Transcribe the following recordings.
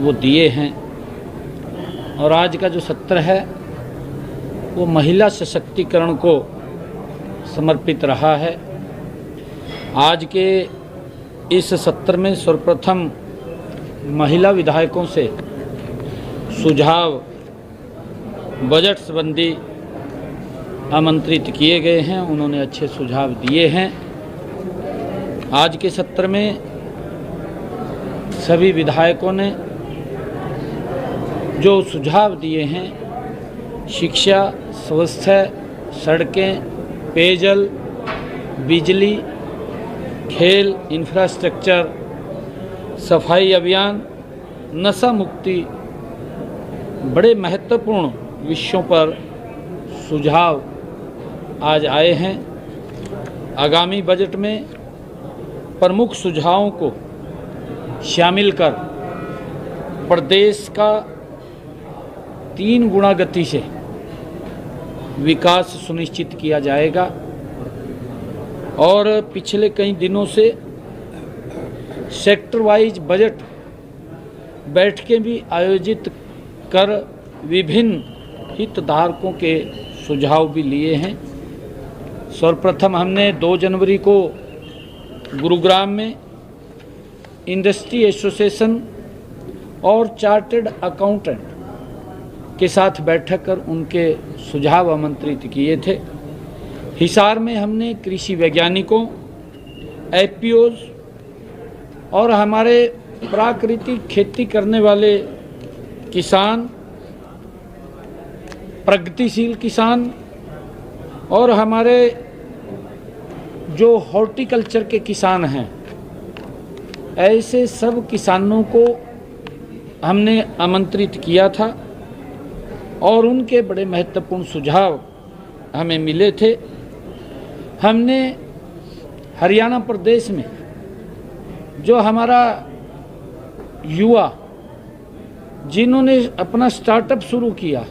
वो दिए हैं। और आज का जो सत्र है वो महिला सशक्तिकरण को समर्पित रहा है। आज के इस सत्र में सर्वप्रथम महिला विधायकों से सुझाव बजट संबंधी आमंत्रित किए गए हैं। उन्होंने अच्छे सुझाव दिए हैं। आज के सत्र में सभी विधायकों ने जो सुझाव दिए हैं, शिक्षा, स्वास्थ्य, सड़कें, पेयजल, बिजली, खेल, इंफ्रास्ट्रक्चर, सफाई अभियान, नशा मुक्ति, बड़े महत्वपूर्ण विषयों पर सुझाव आज आए हैं। आगामी बजट में प्रमुख सुझावों को शामिल कर प्रदेश का 3 गुना गति से विकास सुनिश्चित किया जाएगा। और पिछले कई दिनों से सेक्टर वाइज बजट बैठकें भी आयोजित कर विभिन्न हितधारकों के सुझाव भी लिए हैं। सर्वप्रथम हमने 2 जनवरी को गुरुग्राम में इंडस्ट्री एसोसिएशन और चार्टर्ड अकाउंटेंट के साथ बैठक कर उनके सुझाव आमंत्रित किए थे। हिसार में हमने कृषि वैज्ञानिकों, एफपीओज और हमारे प्राकृतिक खेती करने वाले किसान, प्रगतिशील किसान और हमारे जो हॉर्टिकल्चर के किसान हैं, ऐसे सब किसानों को हमने आमंत्रित किया था और उनके बड़े महत्वपूर्ण सुझाव हमें मिले थे। हमने हरियाणा प्रदेश में जो हमारा युवा जिन्होंने अपना स्टार्टअप शुरू किया,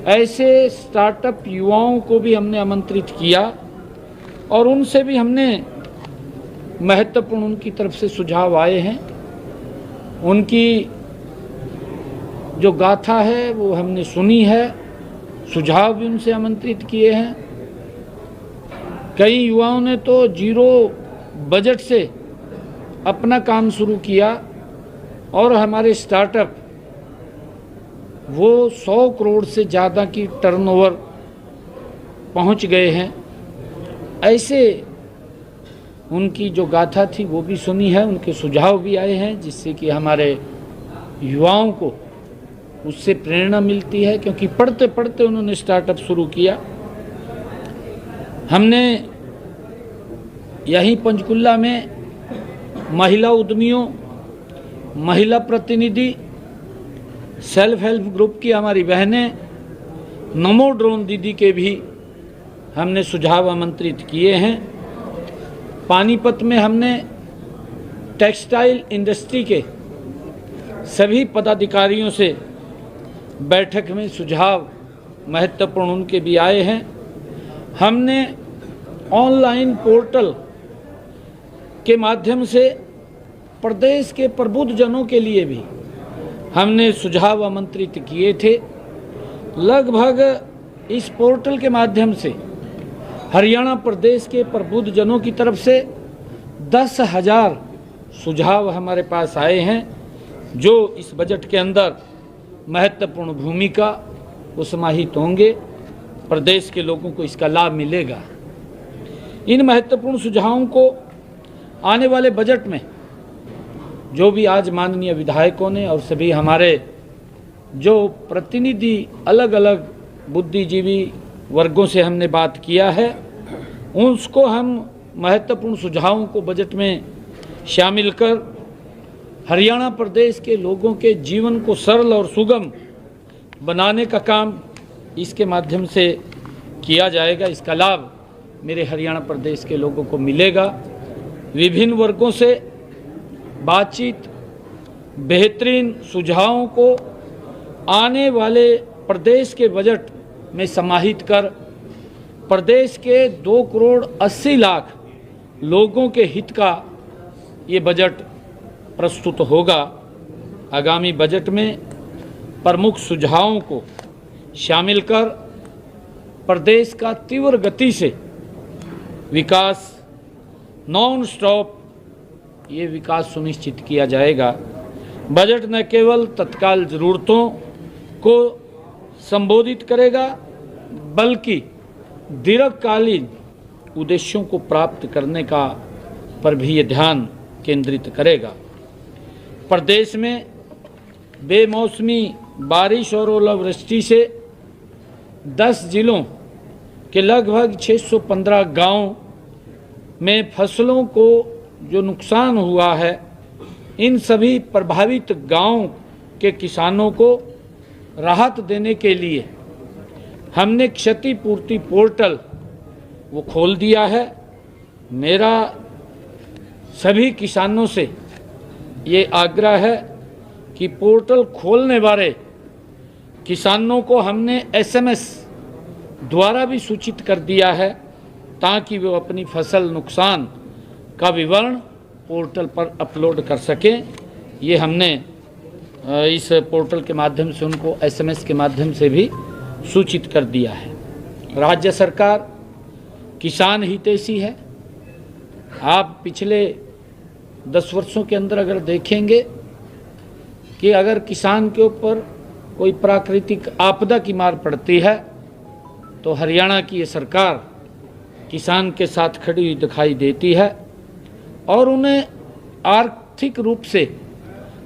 ऐसे स्टार्टअप युवाओं को भी हमने आमंत्रित किया और उनसे भी हमने महत्वपूर्ण उनकी तरफ से सुझाव आए हैं। उनकी जो गाथा है वो हमने सुनी है, सुझाव भी उनसे आमंत्रित किए हैं। कई युवाओं ने तो 0 बजट से अपना काम शुरू किया और हमारे स्टार्टअप वो 100 करोड़ से ज़्यादा की टर्नओवर पहुंच गए हैं। ऐसे उनकी जो गाथा थी वो भी सुनी है, उनके सुझाव भी आए हैं, जिससे कि हमारे युवाओं को उससे प्रेरणा मिलती है, क्योंकि पढ़ते पढ़ते उन्होंने स्टार्टअप शुरू किया। हमने यहीं पंचकुला में महिला उद्यमियों, महिला प्रतिनिधि, सेल्फ हेल्प ग्रुप की हमारी बहनें, नमो ड्रोन दीदी के भी हमने सुझाव आमंत्रित किए हैं। पानीपत में हमने टेक्सटाइल इंडस्ट्री के सभी पदाधिकारियों से बैठक में सुझाव महत्वपूर्ण उनके भी आए हैं। हमने ऑनलाइन पोर्टल के माध्यम से प्रदेश के प्रबुद्ध जनों के लिए भी हमने सुझाव आमंत्रित किए थे। लगभग इस पोर्टल के माध्यम से हरियाणा प्रदेश के प्रबुद्ध जनों की तरफ से 10,000 सुझाव हमारे पास आए हैं, जो इस बजट के अंदर महत्वपूर्ण भूमिका वो समाहित होंगे। प्रदेश के लोगों को इसका लाभ मिलेगा। इन महत्वपूर्ण सुझावों को आने वाले बजट में जो भी आज माननीय विधायकों ने और सभी हमारे जो प्रतिनिधि अलग अलग बुद्धिजीवी वर्गों से हमने बात किया है, उसको हम महत्वपूर्ण सुझावों को बजट में शामिल कर हरियाणा प्रदेश के लोगों के जीवन को सरल और सुगम बनाने का काम इसके माध्यम से किया जाएगा। इसका लाभ मेरे हरियाणा प्रदेश के लोगों को मिलेगा। विभिन्न वर्गों से बातचीत, बेहतरीन सुझावों को आने वाले प्रदेश के बजट में समाहित कर प्रदेश के 2 करोड़ 80 लाख लोगों के हित का ये बजट प्रस्तुत होगा। आगामी बजट में प्रमुख सुझावों को शामिल कर प्रदेश का तीव्र गति से विकास नॉन स्टॉप ये विकास सुनिश्चित किया जाएगा। बजट न केवल तत्काल ज़रूरतों को संबोधित करेगा बल्कि दीर्घकालीन उद्देश्यों को प्राप्त करने का पर भी ये ध्यान केंद्रित करेगा। प्रदेश में बेमौसमी बारिश और ओलावृष्टि से 10 जिलों के लगभग 615 गांव में फसलों को जो नुकसान हुआ है, इन सभी प्रभावित गांव के किसानों को राहत देने के लिए हमने क्षतिपूर्ति पोर्टल वो खोल दिया है। मेरा सभी किसानों से ये आग्रह है कि पोर्टल खोलने वाले किसानों को हमने SMS द्वारा भी सूचित कर दिया है ताकि वो अपनी फसल नुकसान का विवरण पोर्टल पर अपलोड कर सकें। ये हमने इस पोर्टल के माध्यम से उनको SMS के माध्यम से भी सूचित कर दिया है। राज्य सरकार किसान हितैषी है। आप पिछले 10 वर्षों के अंदर अगर देखेंगे कि अगर किसान के ऊपर कोई प्राकृतिक आपदा की मार पड़ती है तो हरियाणा की ये सरकार किसान के साथ खड़ी हुई दिखाई देती है और उन्हें आर्थिक रूप से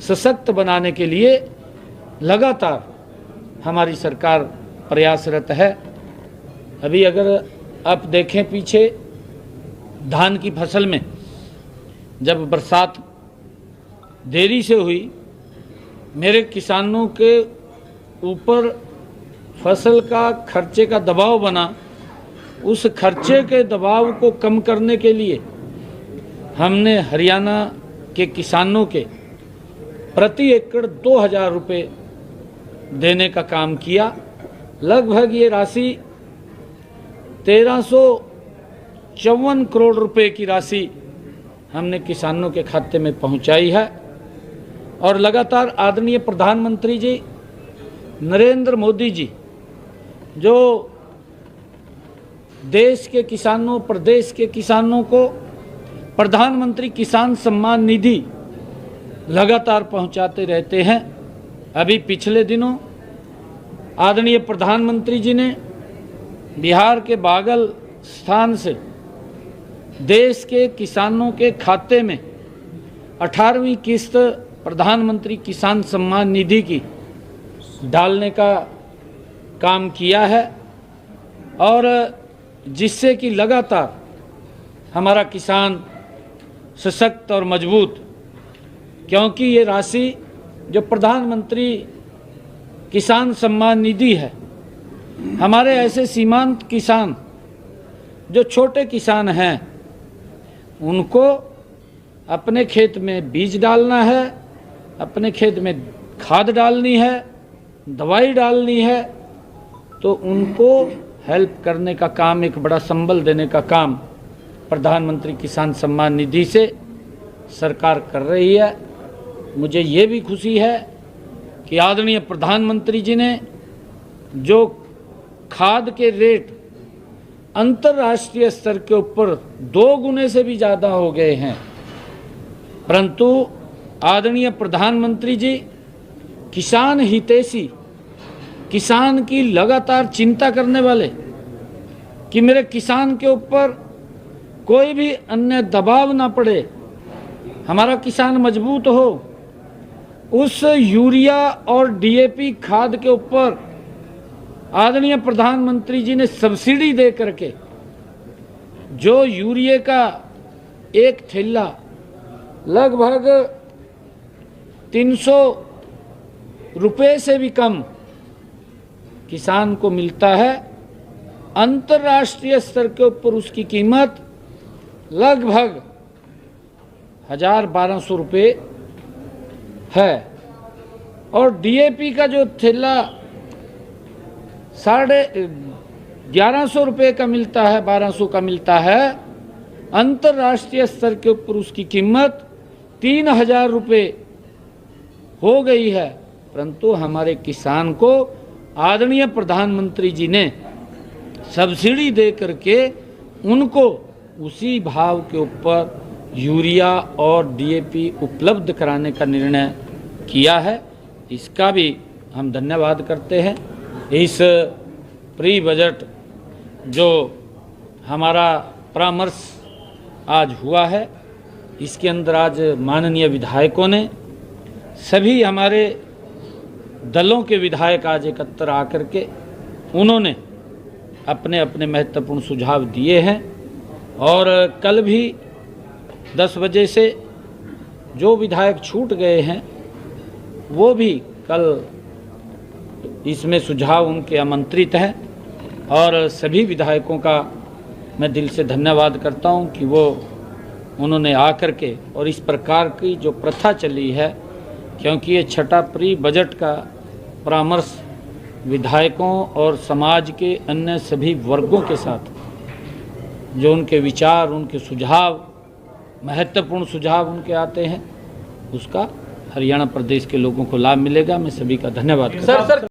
सशक्त बनाने के लिए लगातार हमारी सरकार प्रयासरत है। अभी अगर आप देखें पीछे धान की फसल में जब बरसात देरी से हुई, मेरे किसानों के ऊपर फसल का खर्चे का दबाव बना। उस खर्चे के दबाव को कम करने के लिए हमने हरियाणा के किसानों के प्रति एकड़ 2000 रुपये देने का काम किया। लगभग ये राशि 1354 करोड़ रुपए की राशि हमने किसानों के खाते में पहुंचाई है। और लगातार आदरणीय प्रधानमंत्री जी नरेंद्र मोदी जी जो देश के किसानों, प्रदेश के किसानों को प्रधानमंत्री किसान सम्मान निधि लगातार पहुंचाते रहते हैं। अभी पिछले दिनों आदरणीय प्रधानमंत्री जी ने बिहार के बागल स्थान से देश के किसानों के खाते में 18वीं किस्त प्रधानमंत्री किसान सम्मान निधि की डालने का काम किया है और जिससे कि लगातार हमारा किसान सशक्त और मजबूत, क्योंकि ये राशि जो प्रधानमंत्री किसान सम्मान निधि है, हमारे ऐसे सीमांत किसान जो छोटे किसान हैं उनको अपने खेत में बीज डालना है, अपने खेत में खाद डालनी है, दवाई डालनी है, तो उनको हेल्प करने का काम, एक बड़ा संबल देने का काम प्रधानमंत्री किसान सम्मान निधि से सरकार कर रही है। मुझे ये भी खुशी है कि आदरणीय प्रधानमंत्री जी ने जो खाद के रेट अंतर्राष्ट्रीय स्तर के ऊपर 2 गुने से भी ज़्यादा हो गए हैं, परंतु आदरणीय प्रधानमंत्री जी किसान हितैषी, किसान की लगातार चिंता करने वाले कि मेरे किसान के ऊपर कोई भी अन्य दबाव ना पड़े, हमारा किसान मजबूत हो, उस यूरिया और DAP खाद के ऊपर आदरणीय प्रधानमंत्री जी ने सब्सिडी दे करके जो यूरिया का एक थैला लगभग 300 रुपये से भी कम किसान को मिलता है, अंतर्राष्ट्रीय स्तर के ऊपर उसकी कीमत लगभग 1000-1200 रुपये है और DAP का जो थैला 1150 रुपये का मिलता है, 1200 का मिलता है, अंतर्राष्ट्रीय स्तर के ऊपर उसकी कीमत 3000 रुपये हो गई है, परंतु हमारे किसान को आदरणीय प्रधानमंत्री जी ने सब्सिडी दे करके उनको उसी भाव के ऊपर यूरिया और डीएपी उपलब्ध कराने का निर्णय किया है। इसका भी हम धन्यवाद करते हैं। इस प्री बजट जो हमारा परामर्श आज हुआ है, इसके अंदर आज माननीय विधायकों ने, सभी हमारे दलों के विधायक आज एकत्र आकर के उन्होंने अपने अपने महत्वपूर्ण सुझाव दिए हैं। और कल भी 10 बजे से जो विधायक छूट गए हैं वो भी कल इसमें सुझाव उनके आमंत्रित हैं। और सभी विधायकों का मैं दिल से धन्यवाद करता हूं कि वो उन्होंने आकर के, और इस प्रकार की जो प्रथा चली है, क्योंकि ये छठा प्री बजट का परामर्श विधायकों और समाज के अन्य सभी वर्गों के साथ जो उनके विचार, उनके सुझाव, महत्वपूर्ण सुझाव उनके आते हैं, उसका हरियाणा प्रदेश के लोगों को लाभ मिलेगा। मैं सभी का धन्यवाद करता हूं।